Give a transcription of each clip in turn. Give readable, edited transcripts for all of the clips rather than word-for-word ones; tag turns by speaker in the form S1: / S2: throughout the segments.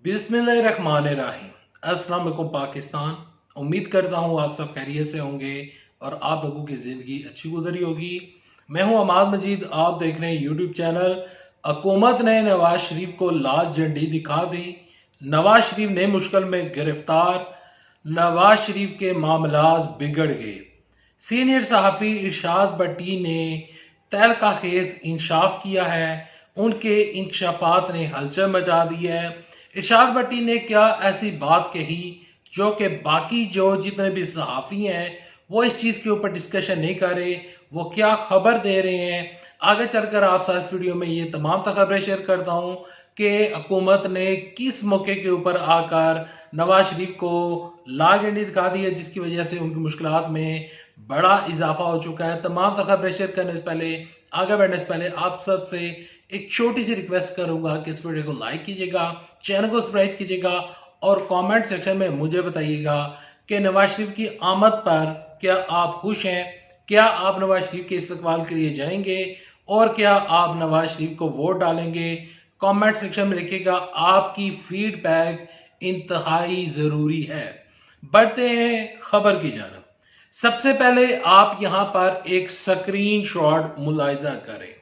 S1: बिस्मिल्लाहिर्रहमानिर्रहीम। अस्सलाम वालेकुम पाकिस्तान। उम्मीद करता हूँ आप सब खैरियत से होंगे और आप लोगों की ज़िंदगी अच्छी गुजरी होगी। मैं हूँ अमाद मजीद, आप देख रहे हैं यूट्यूब चैनल। हुकूमत ने नवाज शरीफ को लाल झंडी दिखा दी। नवाज शरीफ ने मुश्किल में गिरफ्तार। नवाज शरीफ के मामलात बिगड़ गए। सीनियर सहाफ़ी इरशाद भट्टी ने तहलका खेज इंकशाफ किया है। उनके इंकशाफात ने हलचल मचा दी है। इरशाद भट्टी ने क्या ऐसी बात कही जो कि बाकी जो जितने भी सहाफ़ी हैं वो इस चीज़ के ऊपर डिस्कशन नहीं कर रहे, वो क्या खबर दे रहे हैं। आगे चलकर आप साथ इस वीडियो में ये तमाम खबरें शेयर करता हूँ कि हुकूमत ने किस मौके के ऊपर आकर नवाज शरीफ को लाल झंडी दिखा दी है, जिसकी वजह से उनकी मुश्किलात में बड़ा इजाफा हो चुका है। तमाम खबरें शेयर करने से पहले, आगे बढ़ने से पहले आप सबसे एक छोटी सी रिक्वेस्ट करूंगा कि इस वीडियो को लाइक कीजिएगा, चैनल को सब्सक्राइब कीजिएगा और कमेंट सेक्शन में मुझे बताइएगा कि नवाज शरीफ की आमद पर क्या आप खुश हैं, क्या आप नवाज शरीफ के इस्तकबाल के लिए जाएंगे और क्या आप नवाज शरीफ को वोट डालेंगे। कमेंट सेक्शन में लिखिएगा, आपकी फीडबैक इंतहाई जरूरी है। बढ़ते हैं खबर की जानब। सबसे पहले आप यहां पर एक स्क्रीन शॉट मुलाहिजा करें।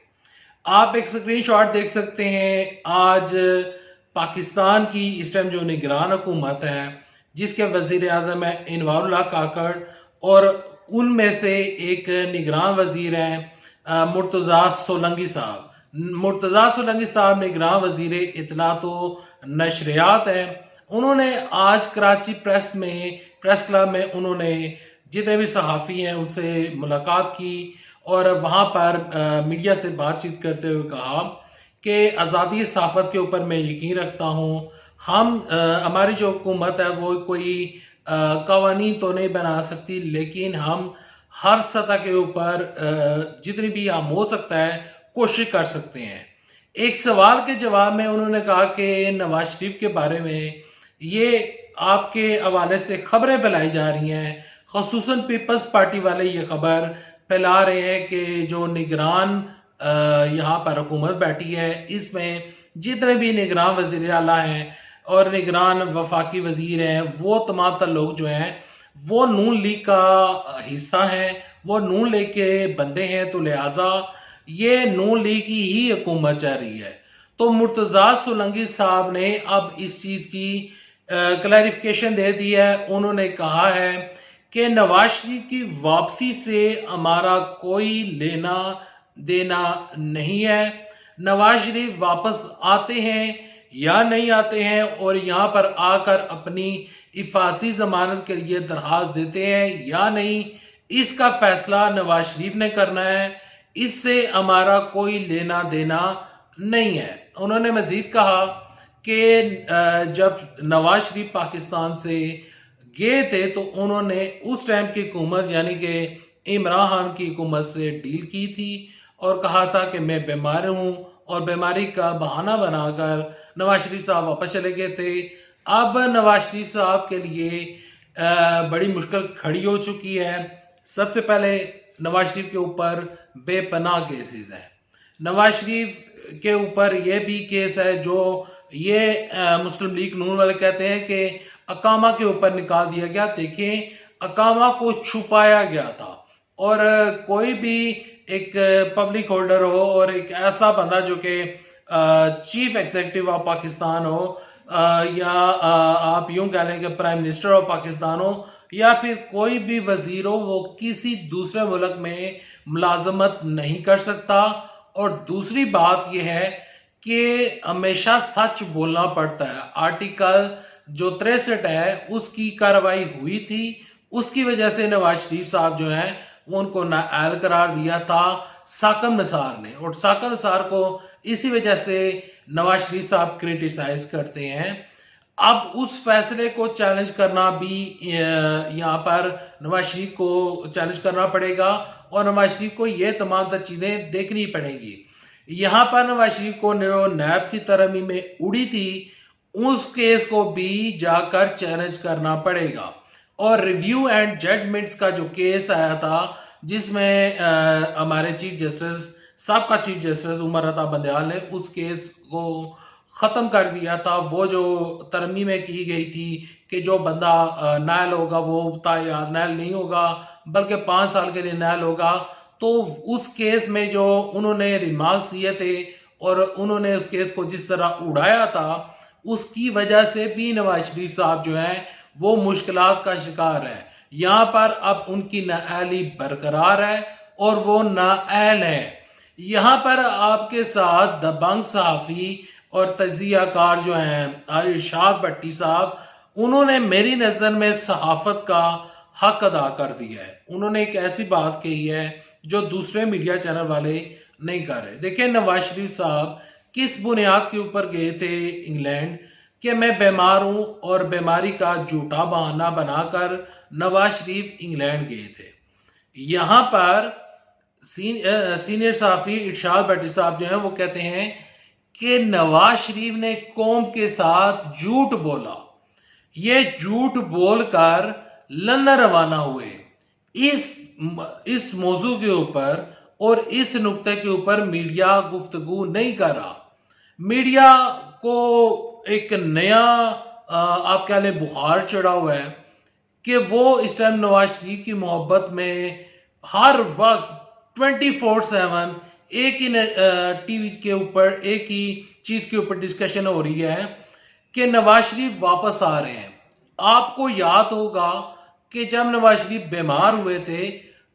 S1: आप एक स्क्रीनशॉट देख सकते हैं। आज पाकिस्तान की इस टाइम जो निगरान हुकूमत है, जिसके वजीर आजम है इनवारुल्लाह काकड़, और उनमें से एक निगरान वजीर हैं मुर्तजा सोलंकी साहब। मुर्तजा सोलंकी साहब निगरान वजीर इतलात नशरियात हैं। उन्होंने आज कराची प्रेस क्लब में उन्होंने जितने भी सहाफ़ी हैं उनसे मुलाकात की और वहां पर मीडिया से बातचीत करते हुए कहा कि आज़ादी सहाफ़त के ऊपर मैं यकीन रखता हूं। हमारी जो हुकूमत है वो कोई कवानीन तो नहीं बना सकती, लेकिन हम हर सतह के ऊपर जितनी भी हम हो सकता है कोशिश कर सकते हैं। एक सवाल के जवाब में उन्होंने कहा कि नवाज शरीफ के बारे में ये आपके हवाले से खबरें फैलाई जा रही हैं, खसूसन पीपल्स पार्टी वाले ये खबर फैला रहे हैं कि जो निगरान यहाँ पर हुकूमत बैठी है, इसमें जितने भी निगरान वजीर आला हैं और निगरान वफाकी वजीर हैं, वो तमाम तर लोग जो हैं वो नून लीग का हिस्सा हैं, वो नून लीग के बंदे हैं। तो लिहाजा ये नून लीग की ही हुकूमत चल रही है। तो मुर्तजा सोलंकी साहब ने अब इस चीज की क्लैरिफिकेशन दे दी है। उन्होंने कहा है कि नवाज शरीफ की वापसी से हमारा कोई लेना देना नहीं है। नवाज शरीफ वापस आते हैं या नहीं आते हैं और यहाँ पर आकर अपनी हिफाजती जमानत के लिए दरखास्त देते हैं या नहीं, इसका फैसला नवाज शरीफ ने करना है। इससे हमारा कोई लेना देना नहीं है। उन्होंने मजीद कहा कि जब नवाज शरीफ पाकिस्तान से गए थे तो उन्होंने उस टाइम की हुकूमत यानी कि इमरान खान की हुकूमत से डील की थी और कहा था कि मैं बीमार हूं, और बीमारी का बहाना बनाकर नवाज शरीफ साहब वापस चले गए थे। अब नवाज शरीफ साहब के लिए बड़ी मुश्किल खड़ी हो चुकी है। सबसे पहले नवाज शरीफ के ऊपर बेपनाह केसेस हैं। नवाज शरीफ के ऊपर यह भी केस है जो ये मुस्लिम लीग नून वाले कहते हैं कि अकामा के ऊपर निकाल दिया गया। देखें, अकामा को छुपाया गया था और कोई भी एक पब्लिक होल्डर हो और एक ऐसा बंदा जो कि चीफ एग्जीक्यूटिव ऑफ पाकिस्तान हो, या आप यूं कह लें कि प्राइम मिनिस्टर ऑफ पाकिस्तान हो, या फिर कोई भी वजीर हो, वो किसी दूसरे मुल्क में मुलाजमत नहीं कर सकता। और दूसरी बात यह है कि हमेशा सच बोलना पड़ता है। आर्टिकल जो 63 है उसकी कार्रवाई हुई थी, उसकी वजह से नवाज शरीफ साहब जो हैं वो उनको नाअहल करार दिया था साकम निसार ने, और साकम निसार को इसी वजह से नवाज शरीफ साहब क्रिटिसाइज करते हैं। अब उस फैसले को चैलेंज करना भी यहाँ पर नवाज शरीफ को चैलेंज करना पड़ेगा और नवाज शरीफ को ये तमाम चीजें देखनी पड़ेगी। यहाँ पर नवाज शरीफ को नैब की तरमीम में उड़ी थी, उस केस को भी जाकर चैलेंज करना पड़ेगा। और रिव्यू एंड जजमेंट्स का जो केस आया था, जिसमें हमारे चीफ जस्टिस साहब का चीफ जस्टिस उमर अता बंदयाल ने उस केस को ख़त्म कर दिया था। वो जो तरमीमें की गई थी कि जो बंदा नायल होगा वो यार नायल नहीं होगा बल्कि 5 साल के लिए नायल होगा, तो उस केस में जो उन्होंने रिमार्क्स दिए थे और उन्होंने उस केस को जिस तरह उड़ाया था, उसकी वजह से भी नवाज शरीफ साहब जो है वो मुश्किलात का शिकार है। यहाँ पर अब उनकी नाअहली बरकरार है और वो नाअहल है। यहाँ पर आपके साथ दबंग सहाफ़ी और तजियाकार जो हैं इरशाद भट्टी साहब, उन्होंने मेरी नज़र में सहाफ़त का हक अदा कर दिया है। उन्होंने एक ऐसी बात कही है जो दूसरे मीडिया चैनल वाले नहीं कर रहे। देखिए नवाज शरीफ साहब किस बुनियाद के ऊपर गए थे इंग्लैंड कि मैं बीमार हूं और बीमारी का झूठा बहाना बनाकर नवाज शरीफ इंग्लैंड गए थे। यहां पर सीनियर सहाफ़ी इरशाद भट्टी साहब जो हैं वो कहते हैं कि नवाज शरीफ ने कौम के साथ झूठ बोला, ये झूठ बोलकर लंदन रवाना हुए। इस मौजू के ऊपर और इस नुक्ते के ऊपर मीडिया गुफ्तगू नहीं कर रहा। मीडिया को एक नया आप कह लें बुखार चढ़ा हुआ है कि वो इस टाइम नवाज शरीफ की मोहब्बत में हर वक्त 24/7 एक ही टीवी के ऊपर एक ही चीज के ऊपर डिस्कशन हो रही है कि नवाज शरीफ वापस आ रहे हैं। आपको याद होगा कि जब नवाज शरीफ बीमार हुए थे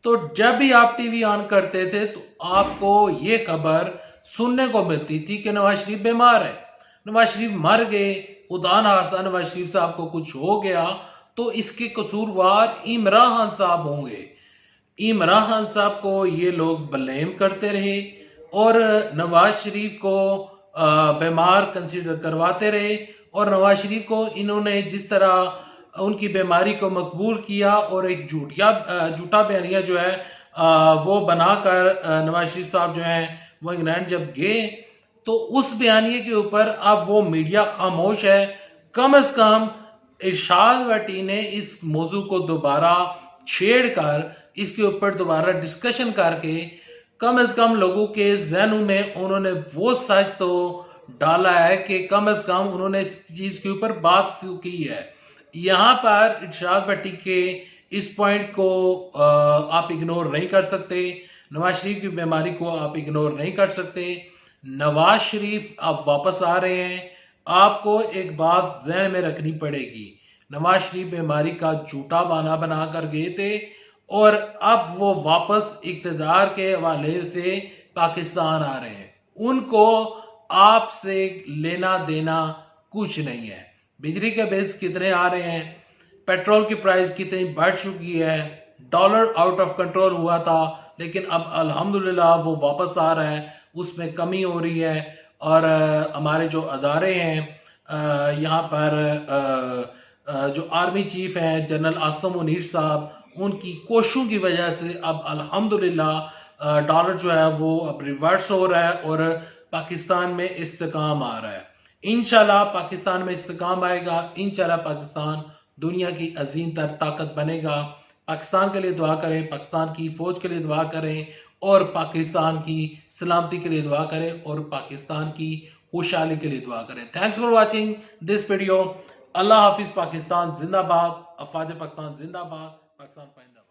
S1: तो जब भी आप टीवी ऑन करते थे तो आपको ये खबर सुनने को मिलती थी कि नवाज शरीफ बीमार है, नवाज शरीफ मर गए, खुदा ना खास्ता नवाज शरीफ साहब को कुछ हो गया तो इसके कसूरवार इमरान खान साहब होंगे। इमरान खान साहब को ये लोग ब्लेम करते रहे और नवाज शरीफ को बीमार कंसीडर करवाते रहे और नवाज शरीफ को इन्होंने जिस तरह उनकी बीमारी को मकबूल किया और एक झूठा बयानिया जो है वो बनाकर नवाज शरीफ साहब जो हैं वो इंग्लैंड जब गए तो उस बयानिए के ऊपर अब वो मीडिया खामोश है। कम से कम इरशाद भट्टी ने इस मौजू को दोबारा छेड़कर इसके ऊपर दोबारा डिस्कशन करके कम से कम लोगों के जहनों में उन्होंने वो सच तो डाला है कि कम से कम उन्होंने इस चीज के ऊपर बात की है। यहाँ पर इरशाद भट्टी के इस पॉइंट को आप इग्नोर नहीं कर सकते, नवाज शरीफ की बीमारी को आप इग्नोर नहीं कर सकते। नवाज शरीफ अब वापस आ रहे हैं। आपको एक बात ज़हन में रखनी पड़ेगी, नवाज शरीफ बीमारी का झूठा बहाना बनाकर गए थे और अब वो वापस इक़्तिदार के हवाले से पाकिस्तान आ रहे हैं। उनको आपसे लेना देना कुछ नहीं है। बिजली के बिल्स कितने आ रहे हैं, पेट्रोल की प्राइस कितनी बढ़ चुकी है, डॉलर आउट ऑफ कंट्रोल हुआ था लेकिन अब अल्हम्दुलिल्लाह वो वापस आ रहा है, उसमें कमी हो रही है। और हमारे जो अदारे हैं यहाँ पर जो आर्मी चीफ हैं जनरल आसम मुनीर साहब, उनकी कोशिशों की वजह से अब अल्हम्दुलिल्लाह डॉलर जो है वो अब रिवर्स हो रहा है और पाकिस्तान में इस्तेकाम आ रहा है। इंशाल्लाह पाकिस्तान में इस्तेकाम आएगा, इंशाल्लाह पाकिस्तान दुनिया की अजीम तर ताकत बनेगा। पाकिस्तान के लिए दुआ करें, पाकिस्तान की फौज के लिए दुआ करें और पाकिस्तान की सलामती के लिए दुआ करें और पाकिस्तान की खुशहाली के लिए दुआ करें। Thanks for watching this video. अल्लाह हाफिज। पाकिस्तान जिंदाबाद, अफवाज पाकिस्तान जिंदाबाद, पाकिस्तान पाइंदा।